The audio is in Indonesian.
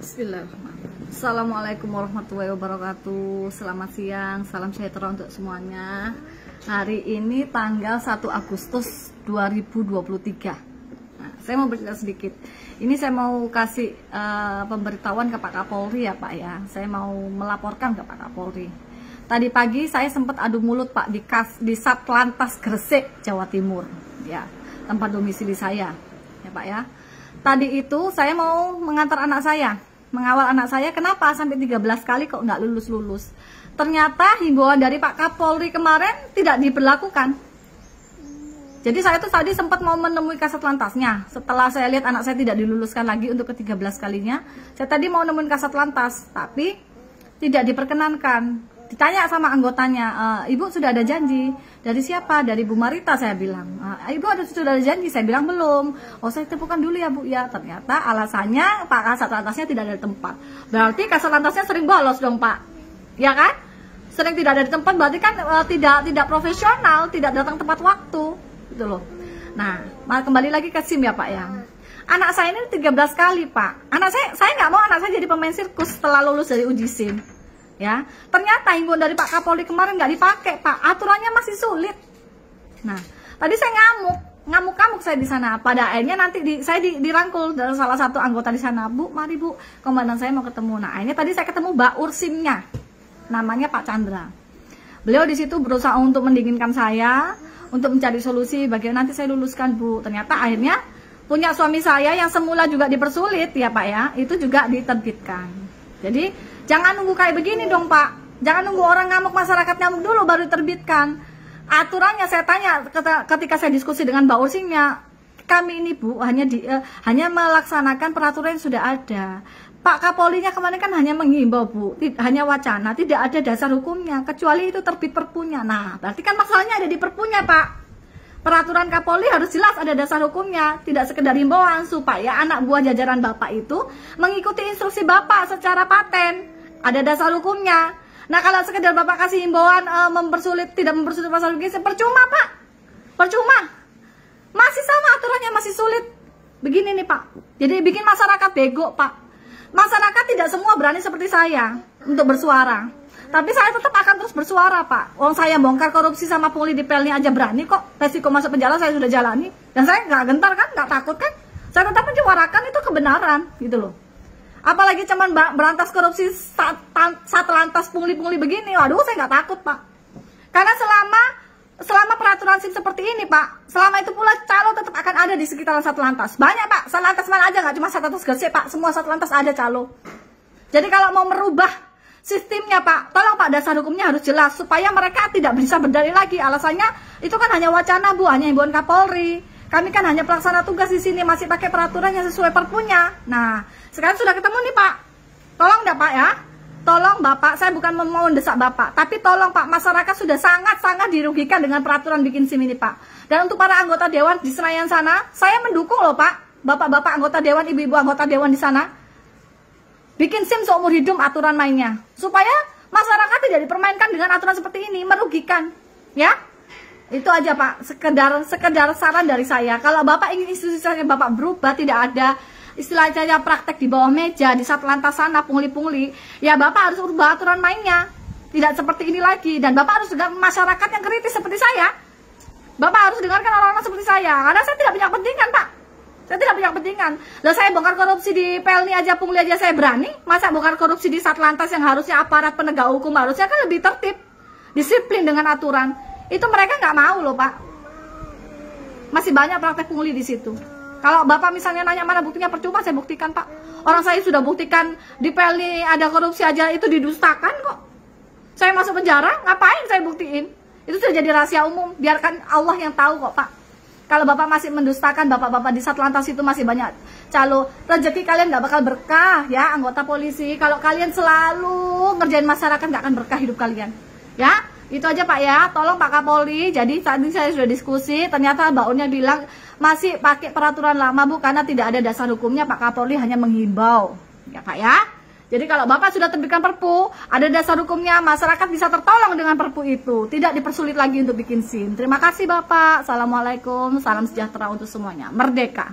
Bismillahirrahmanirrahim. Assalamualaikum warahmatullahi wabarakatuh. Selamat siang, salam sejahtera untuk semuanya. Hari ini tanggal 1 Agustus 2023. Nah, saya mau bercerita sedikit. Ini saya mau kasih pemberitahuan ke Pak Kapolri ya Pak ya. Saya mau melaporkan ke Pak Kapolri. Tadi pagi saya sempat adu mulut Pak di Satlantas Gresik, Jawa Timur. Ya, tempat domisili saya. Ya Pak ya. Tadi itu saya mau mengantar anak saya, mengawal anak saya. Kenapa sampai 13 kali kok nggak lulus-lulus? Ternyata himbauan dari Pak Kapolri kemarin tidak diberlakukan. Jadi saya tuh tadi sempat mau menemui kasat lantasnya. Setelah saya lihat anak saya tidak diluluskan lagi untuk ke-13 kalinya, saya tadi mau nemuin kasat lantas, tapi tidak diperkenankan. Ditanya sama anggotanya, Ibu sudah ada janji. Dari siapa? Dari Bu Marita, saya bilang. Ibu sudah ada janji? Saya bilang belum. Oh, saya tepukan dulu ya Bu ya. Ternyata alasannya Pak kasat lantasnya tidak ada di tempat. Berarti kasat lantasnya sering bolos dong Pak, ya kan? Sering tidak ada di tempat, berarti kan tidak profesional, tidak datang tepat waktu, gitu loh. Nah, kembali lagi ke SIM ya Pak ya. Anak saya ini 13 kali Pak. Anak saya nggak mau anak saya jadi pemain sirkus setelah lulus dari uji SIM. Ya, ternyata himbauan dari Pak Kapolri kemarin nggak dipakai Pak, aturannya masih sulit. Nah, tadi saya ngamuk saya di sana. Pada akhirnya nanti saya dirangkul dari salah satu anggota di sana. Bu, mari Bu, komandan saya mau ketemu. Nah, akhirnya tadi saya ketemu Baur SIM-nya, namanya Pak Chandra. Beliau di situ berusaha untuk mendinginkan saya, untuk mencari solusi bagaimana nanti saya luluskan Bu. Ternyata akhirnya punya suami saya yang semula juga dipersulit ya Pak ya, itu juga diterbitkan. Jadi jangan nunggu kayak begini dong Pak. Jangan nunggu orang ngamuk, masyarakat ngamuk dulu baru diterbitkan. Aturannya saya tanya ketika saya diskusi dengan Mbak Ursinya, kami ini Bu hanya melaksanakan peraturan yang sudah ada. Pak Kapolrinya kemarin kan hanya menghimbau Bu, hanya wacana, tidak ada dasar hukumnya kecuali itu terbit perpunya. Nah, berarti kan masalahnya ada di perpunya Pak. Peraturan Kapolri harus jelas ada dasar hukumnya, tidak sekedar himbauan supaya anak buah jajaran Bapak itu mengikuti instruksi Bapak secara paten. Ada dasar hukumnya. Nah, kalau sekedar Bapak kasih himbauan tidak mempersulit pasal begini, percuma Pak. Percuma. Masih sama aturannya, masih sulit. Begini nih Pak. Jadi bikin masyarakat bego Pak. Masyarakat tidak semua berani seperti saya untuk bersuara. Tapi saya tetap akan terus bersuara Pak. Orang saya bongkar korupsi sama pungli di Pelni aja berani kok. Resiko masuk penjara saya sudah jalani. Dan saya nggak gentar kan, nggak takut kan. Saya tetap menyuarakan itu kebenaran gitu loh. Apalagi cuman berantas korupsi Satlantas pungli-pungli begini. Waduh, saya nggak takut Pak. Karena selama peraturan SIM seperti ini Pak, selama itu pula calo tetap akan ada di sekitaran Satlantas. Banyak Pak, Satlantas mana aja, nggak cuma Satlantas Gresik Pak. Semua Satlantas ada calo. Jadi kalau mau merubah sistemnya Pak, tolong Pak dasar hukumnya harus jelas supaya mereka tidak bisa berdalih lagi. Alasannya itu kan hanya wacana Bu, hanya himbauan Kapolri. Kami kan hanya pelaksana tugas di sini, masih pakai peraturan yang sesuai perpunya. Nah, sekarang sudah ketemu nih Pak. Tolong dah Pak ya. Tolong Bapak, saya bukan mau mendesak Bapak, tapi tolong Pak, masyarakat sudah sangat-sangat dirugikan dengan peraturan bikin SIM ini Pak. Dan untuk para anggota dewan di Senayan sana, saya mendukung loh Pak. Bapak-bapak anggota dewan, ibu-ibu anggota dewan di sana. Bikin SIM seumur hidup aturan mainnya, supaya masyarakat tidak dipermainkan dengan aturan seperti ini, merugikan, ya. Itu aja Pak, sekedar saran dari saya. Kalau Bapak ingin institusi Bapak berubah, tidak ada istilahnya praktek di bawah meja di Satlantas sana pungli-pungli, ya Bapak harus ubah aturan mainnya, tidak seperti ini lagi. Dan Bapak harus dengar masyarakat yang kritis seperti saya. Bapak harus dengarkan orang-orang seperti saya, karena saya tidak punya kepentingan Pak. Saya tidak punya kepentingan. Lah saya bongkar korupsi di Pelni aja, pungli aja saya berani. Masa bongkar korupsi di Satlantas yang harusnya aparat penegak hukum harusnya kan lebih tertib, disiplin dengan aturan. Itu mereka nggak mau loh Pak. Masih banyak praktek pungli di situ. Kalau Bapak misalnya nanya mana buktinya, percuma saya buktikan Pak. Orang saya sudah buktikan di Pelni ada korupsi aja itu didustakan kok. Saya masuk penjara, ngapain saya buktiin? Itu sudah jadi rahasia umum. Biarkan Allah yang tahu kok Pak. Kalau Bapak masih mendustakan, Bapak-bapak di Satlantas itu masih banyak calo. Rezeki kalian nggak bakal berkah ya anggota polisi. Kalau kalian selalu ngerjain masyarakat, nggak akan berkah hidup kalian. Ya, itu aja Pak ya. Tolong Pak Kapolri. Jadi tadi saya sudah diskusi, ternyata Baurnya bilang masih pakai peraturan lama Bu, karena tidak ada dasar hukumnya. Pak Kapolri hanya menghimbau. Ya Pak ya. Jadi kalau Bapak sudah terbitkan perpu, ada dasar hukumnya, masyarakat bisa tertolong dengan perpu itu. Tidak dipersulit lagi untuk bikin SIM. Terima kasih Bapak. Assalamualaikum, salam sejahtera untuk semuanya. Merdeka.